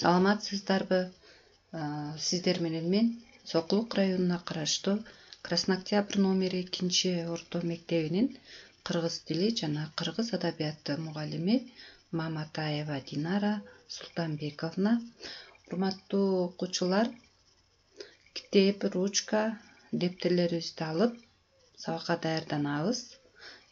Саламатсыздарбы? Сиздер менен мен Сокулук районуна караштуу Краснооктябрь номер 2-орто мектебинин кыргыз тили жана кыргыз адабияты мугалими Маматаева Динара Султанбековна. Урматтуу окуучулар, китеп, ручка, дептерлерибизди алып сабакка даярданабыз.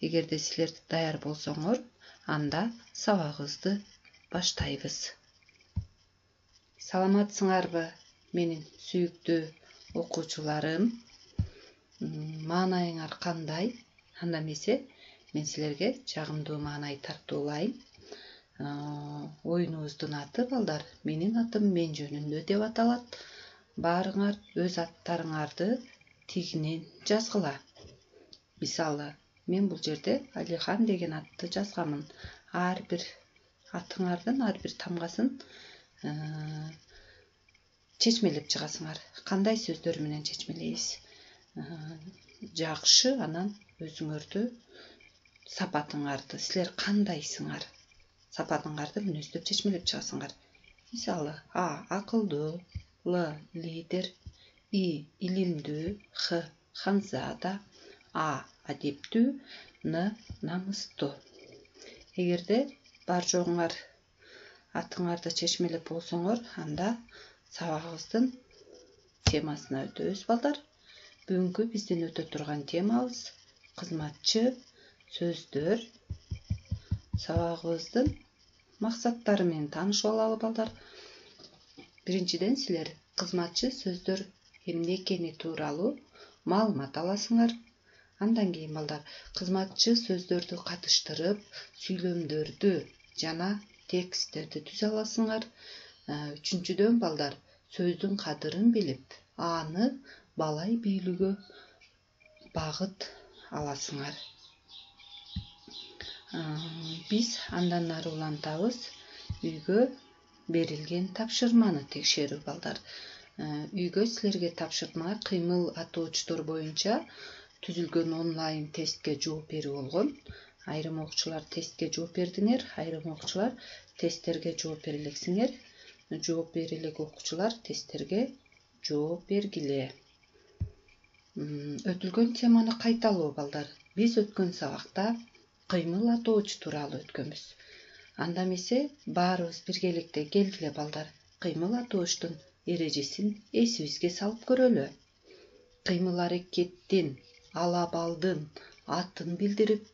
Эгерде силер даяр болсоңор, анда сабагыбызды баштайбыз. Саламатсыңарбы, менин сүйүктүү окуучуларым? Маанайыңар кандай? Анда эмесе мен силерге жагымдуу маанай тартуулайм. Оюнубуздун аты балдар, менин атым мен жөнүндө деп аталат. Баарыңар өз аттарыңарды тигинен жазгыла. Мисалы, мен бул жерде Алихан деген атты жазгамын. Ар бир атыңардын ар бир тамгасын чечмелеп чыгасыңар. Кандай сөздөр менен чечмелейбиз? Жакшы, анан өзүңөрдү сапатыңарды, силер кандайсыңар? Сапатыңарды мүнөздөп чечмелеп чыгасыңар. Мисалы, А. Акылдуу, Л. Лидер, И. Илимдүү, Х. Ханзада, А. Адептүү, Н. Намыстуу. Эгерде бар жогуңар атыңарды чечмелеп болсоңор, анда сабагыбыздын темасына өтөбүз балдар. Бүгүнкү биздин өтө турган темабыз кызматчы сөздөр. Сабагыбыздын максаттары менен таанышып алалы балдар. Биринчиден силер кызматчы сөздөр эмне экени тууралуу маалымат аласыңар. Андан кийин балдар кызматчы сөздөрдү катыштырып, сүйлөмдөрдү жана тексттерди түзө аласыңар. Үчүнчүдөн балдар сөздүн кадырын билип, аны балай бийлүүгө багыт аласыңар. Биз андан ары улантабыз үйгө берилген тапшырманы текшерүү балдар. Үйгө силерге тапшырма кыймыл атоочтор боюнча түзүлгөн онлайн тестке жооп берүү болгон. Айрым окуучулар тестке жооп бердиңер, айрым окуучулар тесттерге жооп бере элексиңер. Жооп бере элек окуучулар тесттерге жооп бергиле. Өтүлгөн теманы кайталоо балдар. Биз өткөн сабакта кыймыл атооч тууралуу өткөнбүз. Анда эмесе баарыбыз биргеликте келгиле балдар. Кыймыл атоочтун эрежесин эсибизге салып көрөлү. Кыймыл аракеттин, алабалдын атын билдирип,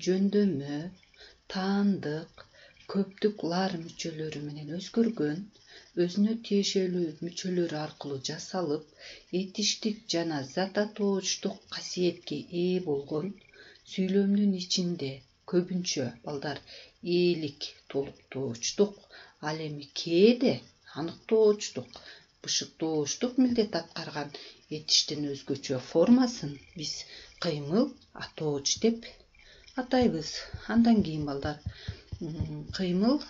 жөндөмө, таандык, көптүк лар мүчөлөрү менен өзгөргөн, өзүнө тиешелүү мүчөлөрү аркылуу жасалып, этиштик жана зат атоочтук касиетке ээ болгон сүйлөмдүн ичинде көбүнчө балдар ээлик толуктоочтук, ал эми кээде аныктоочтук, бышыктоочтук милдет аткарган этиштин өзгөчө формасын биз кыймыл атооч деп атайбыз. Андан кийин балдар кыймыл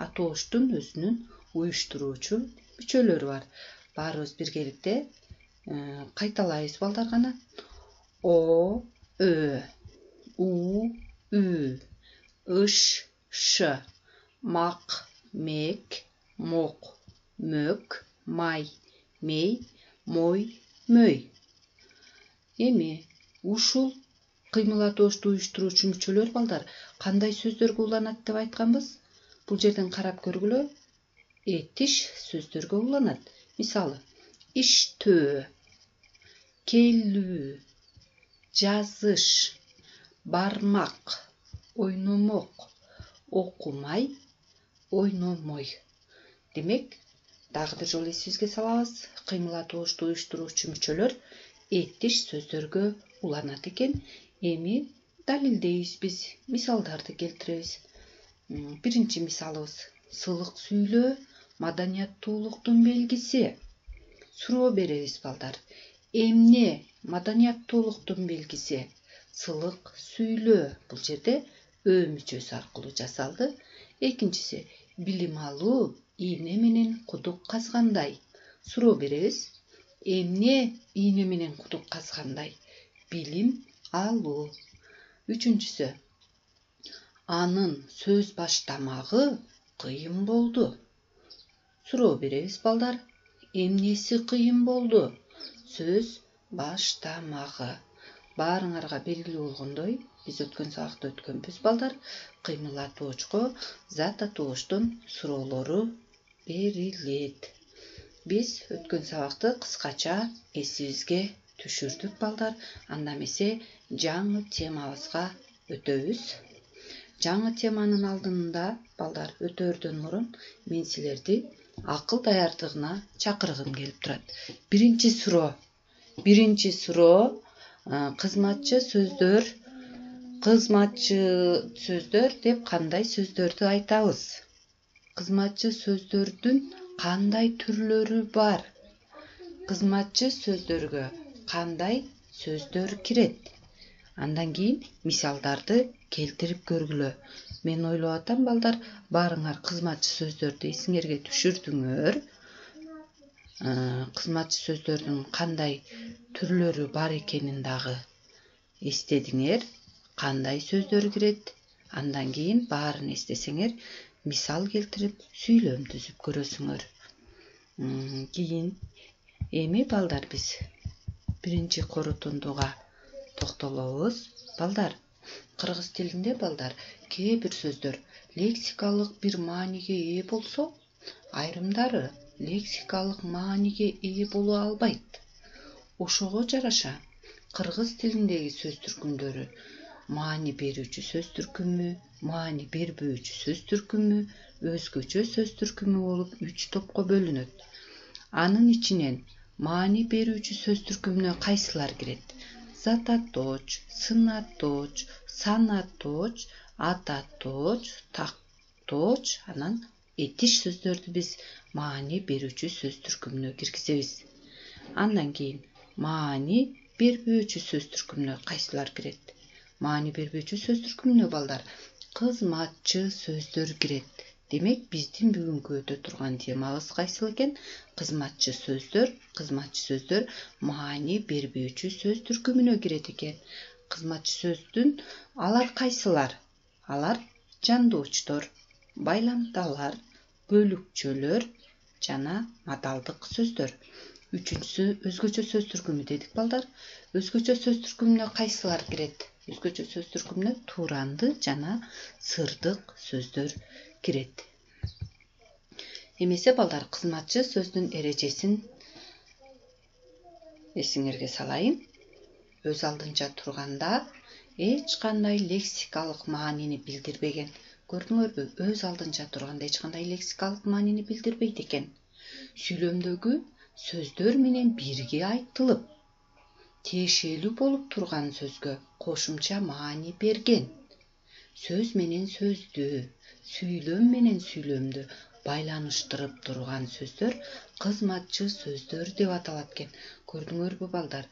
атоочтун өзүнүн уюштуруучу мүчөлөрү бар. Баарыбыз биргеликте кайталайбыз балдар гана. О, Ö, У, Ü, Ыш, Ш, Мак, Мек, Мок, Мөк, Май, Мей, Мой, Мөй. Эми ушул кыймыл атоочту уюштуруучу мүчөлөр балдар кандай сөздөргө уланат деп айтканбыз? Бул жерден карап көргүлө. Этиш сөздөргө уланат. Мисалы, иштөө, келүү, жазыш, бармак, ойномок, окумай, ойномой. Демек, дагы бир жолу эсибизге салабыз. Кыймыл атоочту уюштуруучу мүчөлөр этиш сөздөргө уланат экен. Эми далилдейбиз биз, мисалдарды келтиребиз. Биринчи мисалыбыз: сылык сүйлөө маданияттуулуктун белгиси. Суроо беребиз балдар. Эмне маданияттуулуктун белгиси? Сылык сүйлөө. Бул жерде Ö мүчөсү аркылуу жасалды. Экинчиси: билим алуу ийне менен кудук казгандай. Суроо беребиз. Эмне ийне менен кудук казгандай? Билим алуу. Үчүнчүсү: анын сөз баштамагы кыйын болду. суроо беребиз балдар. Эмнеси кыйын болду? Сөз баштамагы. Баарыңарга белгилүү болгондой, биз өткөн сабакта өткөнбүз балдар. Кыймыл атоочко зат атоочтун суроолору берилет. Биз өткөн сабакты кыскача эсибизге түшүрдүк балдар. Анда эмесе жаңы темабызга өтөбүз. Жаңы теманын алдында балдар өтөөрдөн мурун мен силерди акыл даярдыгына чакыргым келип турат. Биринчи суроо кызматчы сөздөр деп кандай сөздөрдү айтабыз? Кызматчы сөздөрдүн кандай түрлөрү бар? Кызматчы сөздөргө кандай сөздөр кирет? Андан кийин мисалдарды келтирип көргүлө. Мен ойлоп атам балдар, баарыңар кызматчы сөздөрдү эсиңерге түшүрдүңөр. Кызматчы сөздөрдүн кандай түрлөрү бар экенин дагы эстедиңер. Кандай сөздөр кирет? Андан кийин баарын эстесеңер, мисал келтирип сүйлөм түзүп көрөсүңөр. Кийин эми балдар биз биринчи корутундуга токтолобуз. Балдар, кыргыз тилинде балдар кээ бир сөздөр лексикалык бир мааниге ээ болсо, айрымдары лексикалык мааниге ээ боло албайт. Ошого жараша кыргыз тилиндеги сөз түркүмдөрү маани берүүчү сөз түркүмү, маани бербөөчү сөз түркүмү, өзгөчө сөз түркүмү болуп 3 топко бөлүнөт. Анын ичинен маани берүүчү сөз түркүмүнө кайсылар кирет? Зат атооч, сын атооч, сан атооч, ат атооч, тактооч, анан этиш сөздөрдү биз маани берүүчү сөз түркүмүнө киргизебиз. Андан кийин маани бербөөчү сөз түркүмүнө кайсылар кирет? Маани бербөөчү сөз түркүмүнө балдар кызматчы сөздөр кирет. Демек, биздин бүгүнкү өтө турган темабыз кайсыл экен? Кызматчы сөздөр маани бербөөчү сөз түркүмүнө кирет экен. Кызматчы сөздүн алар кайсылар? Алар жандоочтор, байламталар, бөлүкчөлөр жана мадалдык сөздөр. Үчүнчүсү өзгөчө сөз түркүмү дедик балдар. Өзгөчө сөз түркүмүнө кайсылар кирет? Өзгөчө сөз түркүмүнө тууранды жана сырдык сөздөр кирет. Эмесе балдар, кызматчы сөздүн эрежесин эсиңерге салайын. Өз алдынча турганда эч кандай лексикалык маанини билдирбеген. Көрдүңөрбү? Өз алдынча турганда эч кандай лексикалык маанини билдирбейт экен. Сүйлөмдөгү сөздөр менен бирге айтылып, тиешелүү болуп турган сөзгө кошумча маани берген. Сөз менен сөздү, сүйлөм менен сүйлөмдү байланыштырып турган сөздөр кызматчы сөздөр деп аталат экен. Көрдүңөрбү балдар?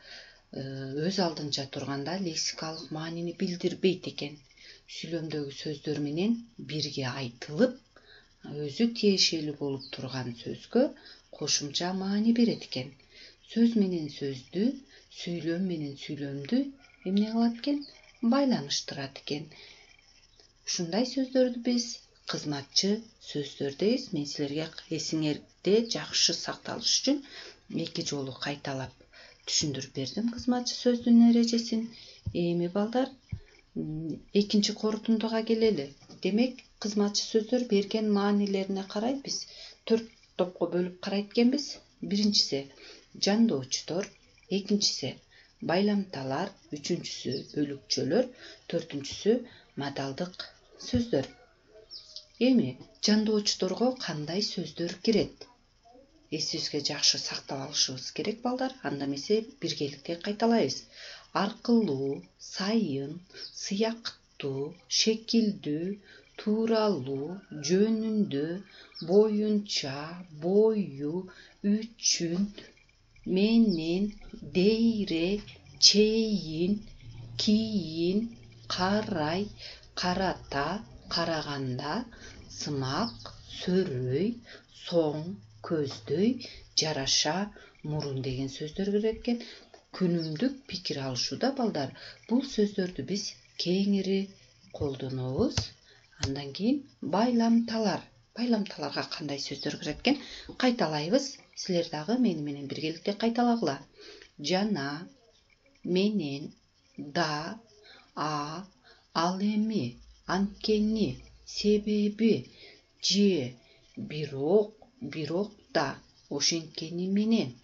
Өз алдынча турганда лексикалык маанини билдирбейт экен. Сүйлөмдөгү сөздөр менен бирге айтылып, өзү тиешелүү болуп турган сөзгө кошумча маани берет экен. Сөз менен сөздү, сүйлөм менен сүйлөмдү эмне кылат экен? Байланыштырат экен. Ушундай сөздөрдү биз кызматчы сөздөр дейбиз. Мен силерге эсиңерде жакшы сакталыш үчүн 2 жолу кайталап түшүндүрүп бердим кызматчы сөздүн эрежесин. Эми балдар, экинчи корутундуга келели. Демек, кызматчы сөздөр берген маанилерине карай биз 4 топко бөлүп карайт экенбиз. Биринчиси жандоочтор, экинчиси байламталар, үчүнчүсү бөлүкчөлөр, төртүнчүсү мадалдык сөздөр. Эми жандоочторго кандай сөздөр кирет? Эсибизге жакшы сактап алышыбыз керек балдар. Анда эмесе биргеликте кайталайбыз. Аркылуу, сайын, сыяктуу, шекилдүү, тууралуу, жөнүндө, боюнча, бою, үчүн, менен, дейре, чейин, кийин, карай, карата, караганда, сымак, сөрөй, соң, көздөй, жараша, мурун деген сөздөр кирет экен. Күнүмдүк пикир алышууда балдар бул сөздөрдү биз кеңири колдонобуз. Андан кийин байламталар. байламталарга кандай сөздөр кирет экен кайталайбыз. Силер дагы мени менен биргеликте кайталагыла. Жана, менен, да, ал эми, анткени, себеби, же, бирок да, ошенткени менен,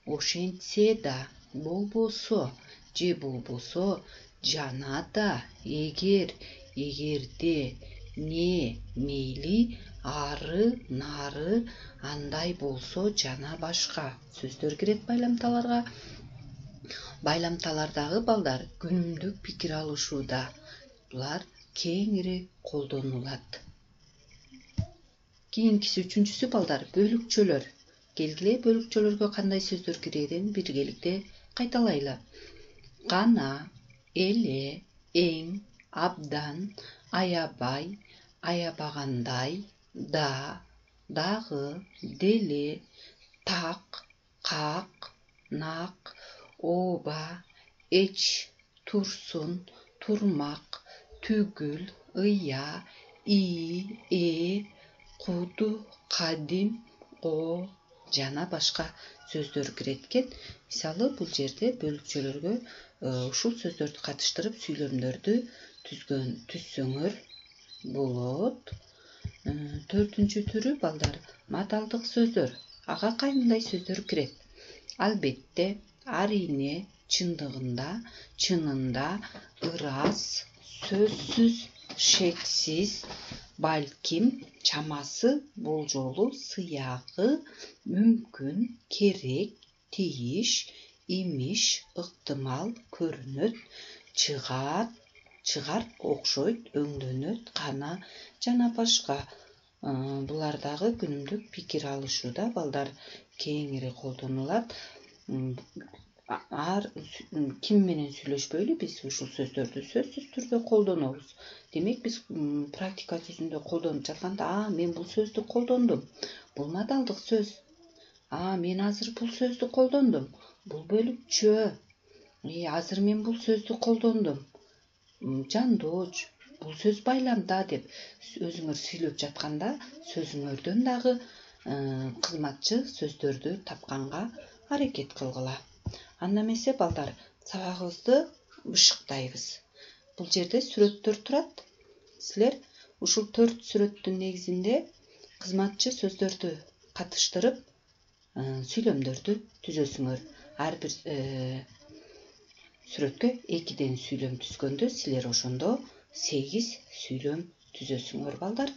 ошентсе да, болбосо, же болбосо, жана да, эгерде, не, мейли, ары, нары, андай болсо жана башка сөздөр кирет байламталарга. Байламталардагы балдар күнүмдүк пикир алышууда булар кеңири колдонулат. Кийинкиси үчүнчүсү балдар бөлүкчөлөр. Келгиле бөлүкчөлөргө кандай сөздөр кирерин биргеликте кайталайлы. Гана, эле, эң, абдан, аябай, аябагандай, да, дагы, деле, так, как, нак, ооба, эч, турсун, турмак, түгүл, ыя, куду, кадим, жана башка сөздөр кирет экен. Мисалы, бул жерде бөлүкчөлөргө ушул сөздөрдү катыштырып сүйлөмдөрдү түзсөңөр болот. Төртүнчү түрү балдар маталдык сөздөр. Ага кайндай сөздөр кирет. Албетте, арине, чындыгында, чынында, ырас, сөзсүз, шексиз, балким, чамасы, болжолу, сыягы, мүмкүн, керек, тийиш, имиш, ыктымал, көрүнөт, чыгар, окшойт, өңдөнөт, кана жана башка. Булар дагы күнүмдүк пикир алышууда балдар кеңири колдонулат. Ким менен сүйлөшпөйлү биз ушул сөздөрдү сөзсүз түрдө колдонобуз. Демек биз практика жүзүндө колдонуп жатканда, мен бул сөздү колдондум. Бул маталдык сөз. Мен азыр бул сөздү колдондум. Бул бөлүкчө. Азыр мен бул сөздү колдондум. Жандооч, бул сөз байламда деп өзүңөр сүйлөп жатканда, сөзүңөрдөн дагы кызматчы сөздөрдү тапканга аракет кылгыла. Анда эмесе балдар, сабагыбызды бышыктайбыз. Бул жерде сүрөттөр турат. Силер ушул 4 сүрөттүн негизинде кызматчы сөздөрдү катыштырып сүйлөмдөрдү түзөсүңөр. Ар бир сүрөткө 2ден сүйлөм түзгөндө силер ошондо 8 сүйлөм түзөсүңөр балдар.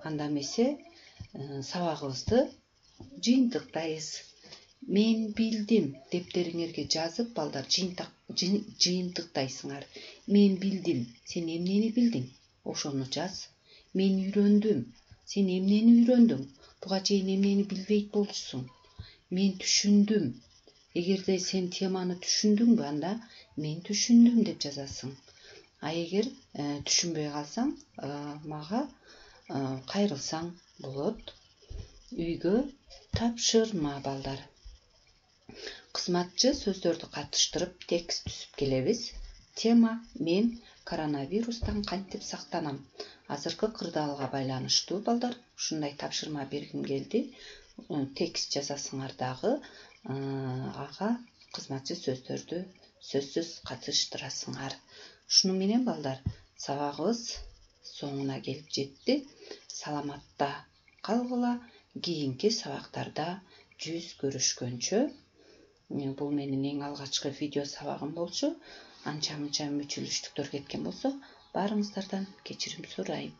Анда эмесе сабагыбызды жыйынтыктайбыз. Мен билдим дептериңерге жазып балдар жыйынтыктайсыңар. Мен билдим, сен эмнени билдиң? Ошону жаз. Мен үйрөндүм, сен эмнени үйрөндүң? Буга чейин эмнени билбейт болчусуң? Мен түшүндүм. Эгерде сен теманы түшүндүңбү, анда мен түшүндүм деп жазасың. Эгер түшүнбөй калсаң, мага кайрылсаң болот. Үйгө тапшырма балдар. Кызматчы сөздөрдү катыштырып текст түзүп келебиз. Тема: мен коронавирустан кантип сактанам. Азыркы кырдаалга байланыштуу балдар, ушундай тапшырма бергим келди. Текст жазасыңар дагы, ага кызматчы сөздөрдү сөзсүз катыштырасыңар. Ушуну менен балдар, сабагыбыз соңуна келип жетти. Саламатта калгыла. Кийинки сабактарда жүз көрүшкөнчө. Бул менин эң алгачкы видео сабагым болчу. Анча-мынча мүчүлүштүктөр кеткен болсо, баарыңыздардан кечирим сурайм.